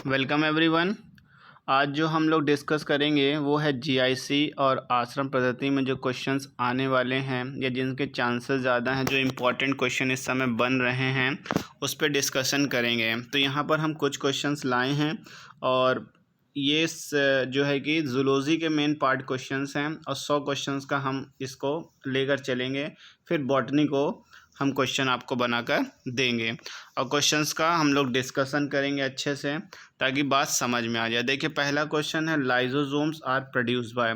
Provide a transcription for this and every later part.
Welcome everyone. आज जो हम लोग डिस्कस करेंगे वो है जीआईसी और आश्रम पद्धति में जो क्वेश्चंस आने वाले हैं या जिनके चांसेस ज़्यादा हैं, जो इम्पोर्टेंट क्वेश्चन इस समय बन रहे हैं उस पर डिस्कशन करेंगे। तो यहाँ पर हम कुछ क्वेश्चंस लाए हैं और ये जो है कि जूलॉजी के मेन पार्ट क्वेश्चंस हैं और 100 क्वेश्चंस का हम इसको लेकर चलेंगे। फिर बॉटनी को हम क्वेश्चन आपको बनाकर देंगे और क्वेश्चंस का हम लोग डिस्कशन करेंगे अच्छे से ताकि बात समझ में आ जाए। देखिए, पहला क्वेश्चन है लाइसोसोम्स आर प्रोड्यूस बाय।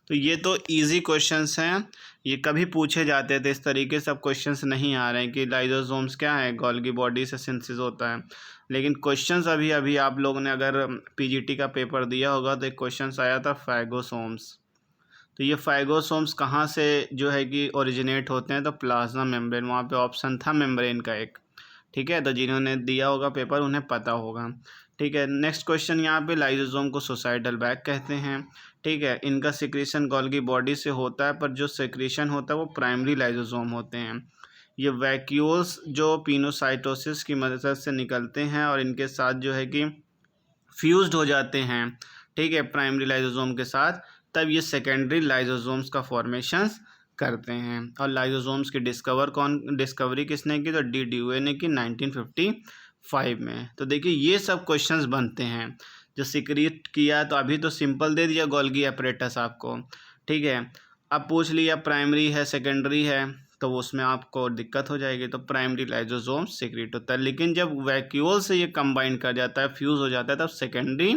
तो ये तो इजी क्वेश्चंस हैं, ये कभी पूछे जाते थे। इस तरीके से अब क्वेश्चंस नहीं आ रहे हैं कि लाइसोसोम्स क्या है, गोल्गी बॉडी से सिंथेसिस होता है। लेकिन क्वेश्चंस अभी अभी आप लोगों ने अगर पीजीटी का पेपर दिया होगा तो एक क्वेश्चंस आया था फाइगोसोम्स। तो ये फाइगोसोम्स कहाँ से जो है कि ओरिजिनेट होते हैं, तो प्लाज्मा मेम्ब्रेन, वहाँ पे ऑप्शन था मेम्ब्रेन का एक। ठीक है, तो जिन्होंने दिया होगा पेपर उन्हें पता होगा। ठीक है, नेक्स्ट क्वेश्चन यहाँ पे लाइसोसोम को सुसाइडल बैग कहते हैं। ठीक है, इनका सिक्रीशन गोल्गी बॉडी से होता है, पर जो सिक्रीशन होता है वो प्राइमरी लाइसोसोम होते हैं। ये वैक्यूल्स जो पिनोसाइटोसिस की मदद से निकलते हैं और इनके साथ जो है कि फ्यूज्ड हो जाते हैं। ठीक है, प्राइमरी लाइसोसोम के साथ, तब ये सेकेंडरी लाइसोसोम्स का फॉर्मेशंस करते हैं। और लाइसोसोम्स की डिस्कवरी किसने की, तो डी ने की 1955 में। तो देखिए, ये सब क्वेश्चंस बनते हैं जो सिक्रीट किया। तो अभी तो सिंपल दे दिया गोल्गी अपरेटस आपको। ठीक है, अब पूछ लिया प्राइमरी है सेकेंडरी है, तो उसमें आपको दिक्कत हो जाएगी। तो प्राइमरी लाइसोसोम सिक्रीट होता है, लेकिन जब वैक्यूल से ये कंबाइन कर जाता है, फ्यूज़ हो जाता है, तब सेकेंडरी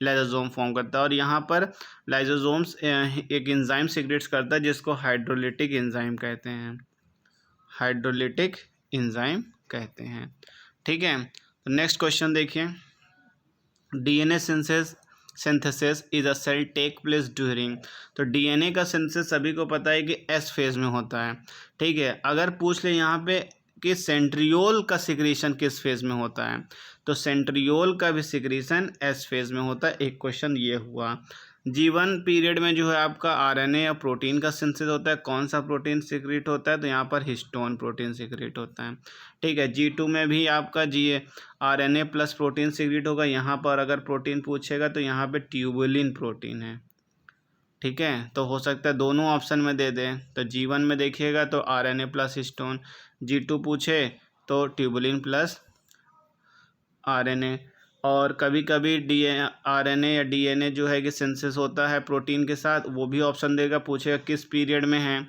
लाइसोसोम फॉर्म करता है। और यहाँ पर लाइसोसोम्स एक एंजाइम सिक्रेट्स करता है जिसको हाइड्रोलिटिक एंजाइम कहते हैं। हाइड्रोलिटिक एंजाइम कहते हैं। ठीक है, तो नेक्स्ट क्वेश्चन देखिए, DNA synthesis is a cell take place during. तो डीएनए का सिंथेसिस सभी को पता है कि एस फेज में होता है। ठीक है, अगर पूछ ले यहाँ पे कि सेंट्रियोल का सिक्रीशन किस फेज में होता है, तो सेंट्रियोल का भी सिक्रीशन एस फेज में होता है। एक क्वेश्चन ये हुआ। जीवन पीरियड में जो है आपका आरएनए या प्रोटीन का सिंथेसिस होता है। कौन सा प्रोटीन सिक्रीट होता है, तो यहाँ पर हिस्टोन प्रोटीन सिक्रीट होता है। ठीक है, G2 में भी आपका आरएनए प्लस प्रोटीन सिक्रीट होगा। यहाँ पर अगर प्रोटीन पूछेगा तो यहाँ पे ट्यूबुलिन प्रोटीन है। ठीक है, तो हो सकता है दोनों ऑप्शन में दे दें। तो G1 में देखिएगा तो आरएनए प्लस हिस्टोन, G2 पूछे तो ट्यूबुलिन प्लस आरएनए। और कभी कभी आरएनए या डीएनए जो है कि सिंथेसिस होता है प्रोटीन के साथ, वो भी ऑप्शन देगा, पूछेगा किस पीरियड में है,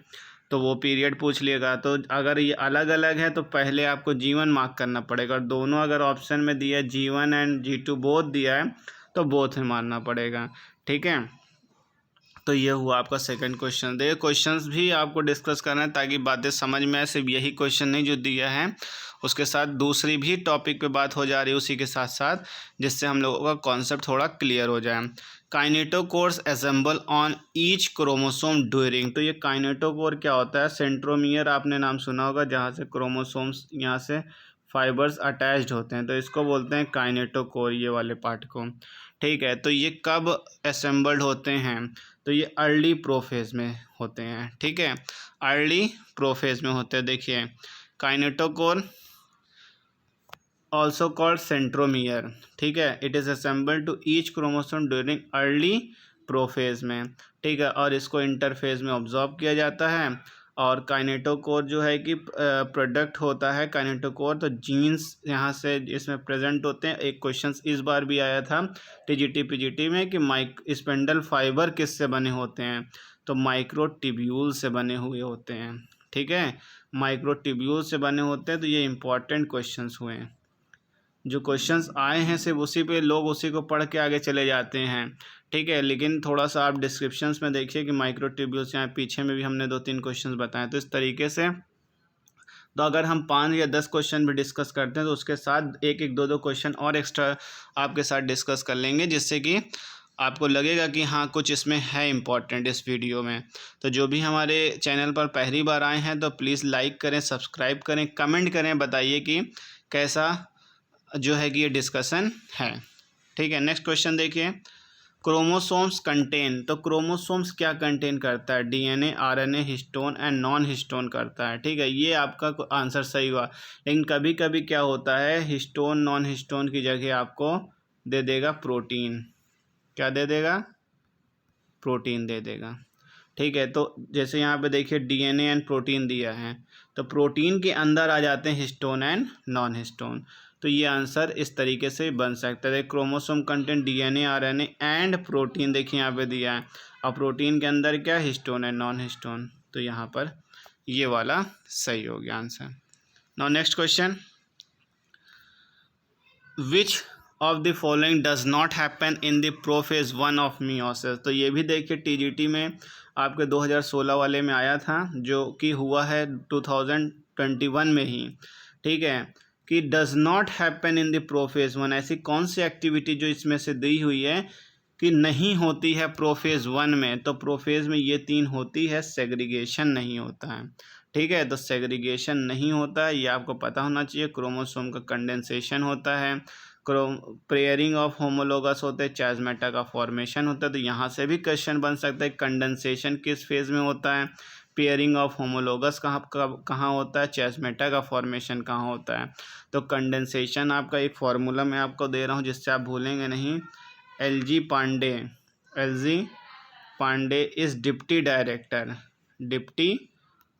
तो वो पीरियड पूछ लिएगा। तो अगर ये अलग अलग है तो पहले आपको G1 मार्क करना पड़ेगा, और दोनों अगर ऑप्शन में दिया है G1 एंड G2 बोथ दिया है तो बोथ में मानना पड़ेगा। ठीक है, तो ये हुआ आपका सेकंड क्वेश्चन। देखिए, क्वेश्चंस भी आपको डिस्कस करना है ताकि बातें समझ में आए। सिर्फ यही क्वेश्चन नहीं जो दिया है, उसके साथ दूसरी भी टॉपिक पे बात हो जा रही है उसी के साथ साथ, जिससे हम लोगों का कॉन्सेप्ट थोड़ा क्लियर हो जाए। Kinetochores assemble on each chromosome during. तो ये काइनेटोकोर क्या होता है, सेंट्रोमियर आपने नाम सुना होगा, जहाँ से क्रोमोसोम्स यहाँ से फाइबर्स अटैच्ड होते हैं, तो इसको बोलते हैं काइनेटोकोर, ये वाले पार्ट को। ठीक है, तो ये कब असेंबल्ड होते हैं, तो ये अर्ली प्रोफेज में होते हैं। ठीक है, अर्ली प्रोफेज में होते हैं। देखिए, काइनेटोकोर ऑल्सो कॉल्ड सेंट्रोमियर। ठीक है, it is assembled to each chromosome during early prophase में। ठीक है, और इसको इंटरफेज में ऑब्जॉर्व किया जाता है। और काइनेटोकोर जो है कि प्रोडक्ट होता है काइनेटोकोर, तो जीन्स यहाँ से इसमें प्रेजेंट होते हैं। एक क्वेश्चन इस बार भी आया था टीजीटी पीजीटी में कि स्पेंडल फाइबर किससे बने होते हैं, तो माइक्रोट्यूब्यूल से बने हुए होते हैं। ठीक है, माइक्रोट्यूब्यूल से बने होते हैं। तो ये इंपॉर्टेंट क्वेश्चंस हुए हैं, जो क्वेश्चंस आए हैं सिर्फ उसी पे लोग उसी को पढ़ के आगे चले जाते हैं। ठीक है, लेकिन थोड़ा सा आप डिस्क्रिप्शंस में देखिए कि माइक्रोट्यूब्यूल्स, यहाँ पीछे में भी हमने 2-3 क्वेश्चंस बताए। तो इस तरीके से तो अगर हम 5 या 10 क्वेश्चन भी डिस्कस करते हैं तो उसके साथ 1-1, 2-2 क्वेश्चन और एक्स्ट्रा आपके साथ डिस्कस कर लेंगे, जिससे कि आपको लगेगा कि हाँ कुछ इसमें है इम्पॉर्टेंट इस वीडियो में। तो जो भी हमारे चैनल पर पहली बार आए हैं तो प्लीज़ लाइक करें, सब्सक्राइब करें, कमेंट करें, बताइए कि कैसा जो है कि ये डिस्कशन है। ठीक है, नेक्स्ट क्वेश्चन देखिए, क्रोमोसोम्स कंटेन। तो क्रोमोसोम्स क्या कंटेन करता है, DNA, RNA, histone and non histone करता है। ठीक है, ये आपका आंसर सही हुआ। लेकिन कभी कभी क्या होता है, हिस्टोन नॉन हिस्टोन की जगह आपको दे देगा प्रोटीन। क्या दे देगा? प्रोटीन दे देगा। ठीक है, तो जैसे यहाँ पे देखिए डीएनए एंड प्रोटीन दिया है, तो प्रोटीन के अंदर आ जाते हैं हिस्टोन एंड नॉन हिस्टोन। तो ये आंसर इस तरीके से बन सकता है। Chromosome content DNA RNA and protein, देखिए यहाँ पे दिया है, और प्रोटीन के अंदर क्या, हिस्टोन एंड नॉन हिस्टोन। तो यहाँ पर ये वाला सही हो गया answer. Now next question, which of the following does not happen in the prophase 1 of meiosis. तो ये भी देखिए टीजीटी में आपके 2016 वाले में आया था, जो कि हुआ है 2021 में ही। ठीक है, कि does not happen in the prophase 1, ऐसी कौन सी एक्टिविटी जो इसमें से दी हुई है कि नहीं होती है प्रोफेज 1 में। तो प्रोफेज में ये 3 होती है, सेग्रीगेशन नहीं होता है। ठीक है, तो सेग्रीगेशन नहीं होता है, ये आपको पता होना चाहिए। क्रोमोसोम का कंडेंसेशन होता है, पेयरिंग ऑफ होमोलोगस होते हैं, चाइज़मेटा का फॉर्मेशन होता है। तो यहाँ से भी क्वेश्चन बन सकता है, कंडेंसेशन किस फेज में होता है, पेयरिंग ऑफ होमोलोगस कहाँ होता है, चाइज़मेटा का फॉर्मेशन कहाँ होता है। तो कंडेंसेशन आपका एक फार्मूला मैं आपको दे रहा हूँ जिससे आप भूलेंगे नहीं। LG Pandey is deputy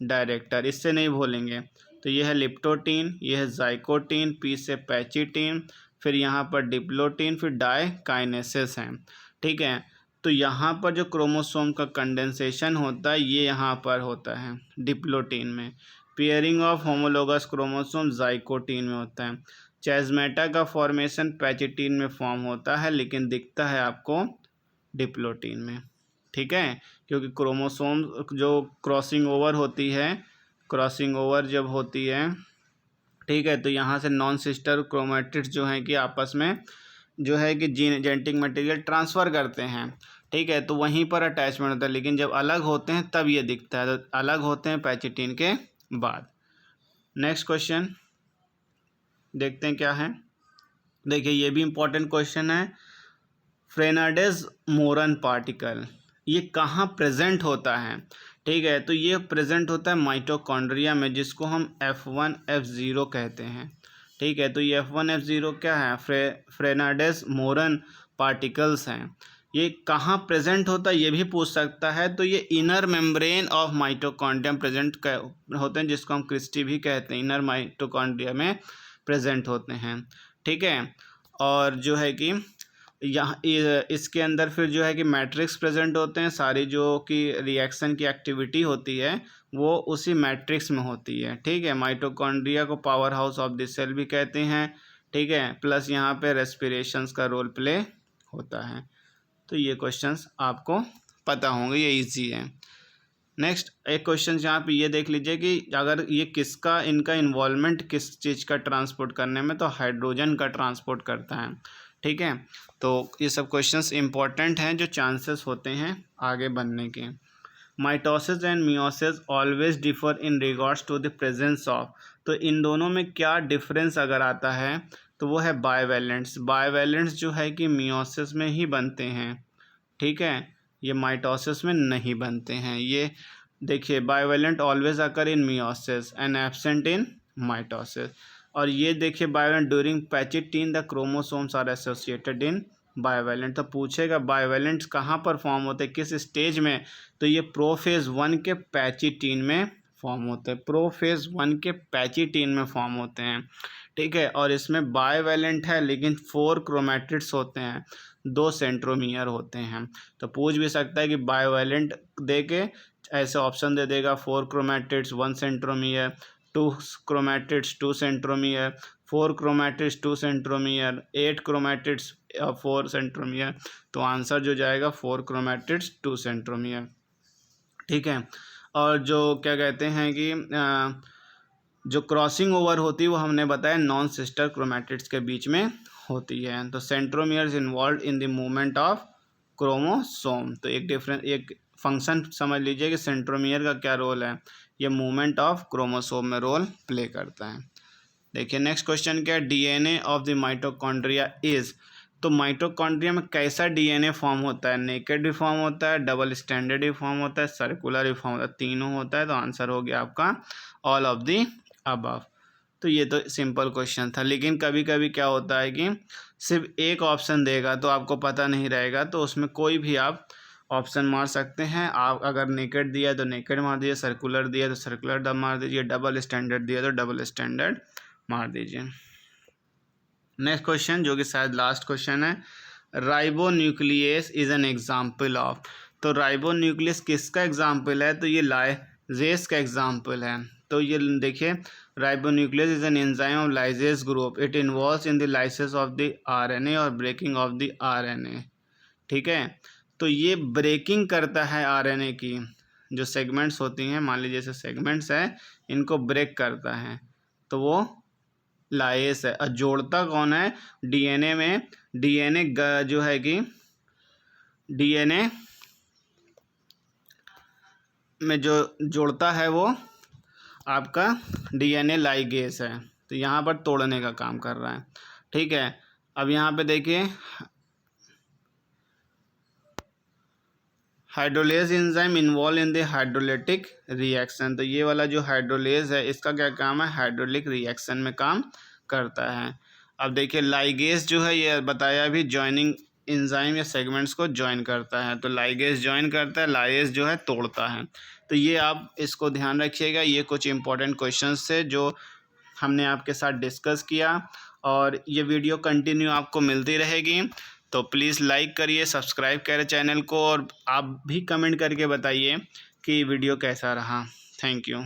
director, इससे नहीं भूलेंगे। तो ये है लिप्टोटीन, ये है जाइकोटीन, पी से पैचिटीन, फिर यहाँ पर डिप्लोटीन, फिर डायकाइनेसिस है। ठीक है, तो यहाँ पर जो क्रोमोसोम का कंडेंसेशन होता है ये यहाँ पर होता है डिप्लोटीन में। पेयरिंग ऑफ होमोलोगस क्रोमोसोम जाइकोटीन में होता है। चाइज़मेटा का फॉर्मेशन पैचिटीन में फॉर्म होता है, लेकिन दिखता है आपको डिप्लोटीन में। ठीक है, क्योंकि क्रोमोसोम जो क्रॉसिंग ओवर होती है, क्रॉसिंग ओवर जब होती है, ठीक है, तो यहाँ से नॉन सिस्टर क्रोमैटिड्स जो हैं कि आपस में जो है कि जेनेटिक मटेरियल ट्रांसफ़र करते हैं। ठीक है, तो वहीं पर अटैचमेंट होता है, लेकिन जब अलग होते हैं तब ये दिखता है, तो अलग होते हैं पैचिटीन के बाद। नेक्स्ट क्वेश्चन देखते हैं क्या है। देखिए ये भी इम्पोर्टेंट क्वेश्चन है। फ्रेनाडेज मोरन पार्टिकल ये कहाँ प्रेजेंट होता है। ठीक है, तो ये प्रेजेंट होता है माइटोकॉन्ड्रिया में, जिसको हम F1 F0 कहते हैं। ठीक है, तो ये F1 F0 क्या है, फ्रेनाडेज मोरन पार्टिकल्स हैं। ये कहाँ प्रेजेंट होता है ये भी पूछ सकता है। तो ये inner membrane of mitochondria present होते हैं, जिसको हम क्रिस्टी भी कहते हैं, इनर माइटोकॉन्ड्रिया में प्रेजेंट होते हैं। ठीक है, और जो है कि यहाँ इसके अंदर फिर जो है कि मैट्रिक्स प्रेजेंट होते हैं, सारी जो कि रिएक्शन की एक्टिविटी होती है वो उसी मैट्रिक्स में होती है। ठीक है, माइटोकॉन्ड्रिया को power house of the cell भी कहते हैं। ठीक है, प्लस यहाँ पे रेस्पिरेशंस का रोल प्ले होता है। तो ये क्वेश्चंस आपको पता होंगे, ये इजी है। नेक्स्ट एक क्वेश्चन यहाँ पे ये देख लीजिए कि अगर ये किसका इनका इन्वॉल्वमेंट किस चीज़ का ट्रांसपोर्ट करने में, तो हाइड्रोजन का ट्रांसपोर्ट करता है। ठीक है, तो ये सब क्वेश्चंस इंपॉर्टेंट हैं जो चांसेस होते हैं आगे बनने के। Mitosis and meiosis always differ in regards to the presence of. तो इन दोनों में क्या डिफरेंस अगर आता है तो वो है बायवैलेंट्स जो है कि मियोसिस में ही बनते हैं। ठीक है, ये माइटोसिस में नहीं बनते हैं। ये देखिए bivalent always occur in meiosis and absent in mitosis. और ये देखिए bivalent during pachytene the chromosomes are associated in bivalent. तो पूछेगा बायवैलेंट्स कहाँ पर फॉर्म होते हैं, किस स्टेज में, तो ये प्रोफेज 1 के पैचिटीन में फॉर्म होते हैं, प्रोफेज 1 के पैचिटीन में फॉर्म होते हैं। ठीक है, और इसमें बायवैलेंट है लेकिन 4 क्रोमैटिड्स होते हैं, 2 सेंट्रोमियर होते हैं। तो पूछ भी सकता है कि बायवैलेंट दे के ऐसे ऑप्शन दे देगा, 4 chromatids 1 centromere, 2 chromatids 2 centromere, 4 chromatids 2 centromere, 8 chromatids 4 centromere. तो आंसर जो जाएगा 4 क्रोमैटिड्स 2 सेंट्रोमियर। ठीक है, और जो क्या कहते हैं कि जो क्रॉसिंग ओवर होती है वो हमने बताया नॉन सिस्टर क्रोमैटिड्स के बीच में होती है। तो centromeres involve in the movement of chromosome. तो एक फंक्शन समझ लीजिए कि सेंट्रोमियर का क्या रोल है, ये मूवमेंट ऑफ क्रोमोसोम में रोल प्ले करता है। देखिए नेक्स्ट क्वेश्चन क्या है, DNA of the mitochondria is. तो माइटोकॉन्ड्रिया में कैसा डीएनए फॉर्म होता है, नेकेड भी फॉर्म होता है, डबल स्टैंडर्ड भी फॉर्म होता है, सर्कुलर भी फॉर्म होता है, तीनों होता है। तो आंसर हो गया आपका ऑल ऑफ द अबव। तो ये तो सिंपल क्वेश्चन था। लेकिन कभी कभी क्या होता है कि सिर्फ एक ऑप्शन देगा तो आपको पता नहीं रहेगा, तो उसमें कोई भी आप ऑप्शन मार सकते हैं। आप अगर नेकेड दिया तो नेकेड मार दीजिए, सर्कुलर दिया तो सर्कुलर मार दीजिए, डबल स्टैंडर्ड दिया तो डबल स्टैंडर्ड मार दीजिए। नेक्स्ट क्वेश्चन जो कि शायद लास्ट क्वेश्चन है, ribonuclease is an example of. तो राइबोन्यूक्लियस किसका एग्जाम्पल है? तो ये लाइजेस का एग्जाम्पल है। तो ये देखिए, ribonuclease is an enzyme of lyases group, it involves in the lysis of the RNA और ब्रेकिंग ऑफ द आरएनए। ठीक है, तो ये ब्रेकिंग करता है आरएनए की, जो सेगमेंट्स होती हैं, मान लीजिए जैसे सेगमेंट्स है, इनको ब्रेक करता है, तो वो लाइस है। और जोड़ता कौन है? डीएनए में, डीएनए जो है कि डीएनए में जो जोड़ता है वो आपका डीएनए लाइगेस है। तो यहाँ पर तोड़ने का काम कर रहा है। ठीक है, अब यहाँ पे देखिए, hydrolase enzyme involve in the hydrolytic reaction. तो ये वाला जो हाइड्रोलेज है, इसका क्या काम है? हाइड्रोलिक रिएक्शन में काम करता है। अब देखिए, लाइगेज जो है, ये बताया भी, जॉइनिंग एंजाइम या सेगमेंट्स को जॉइन करता है। तो लाइगेज जॉइन करता है, लाइगेज जो है तोड़ता है। तो ये आप इसको ध्यान रखिएगा। ये कुछ इंपॉर्टेंट क्वेश्चंस थे जो हमने आपके साथ डिस्कस किया, और ये वीडियो कंटिन्यू आपको मिलती रहेगी। तो प्लीज़ लाइक करिए, सब्सक्राइब करें चैनल को, और आप भी कमेंट करके बताइए कि वीडियो कैसा रहा। Thank you.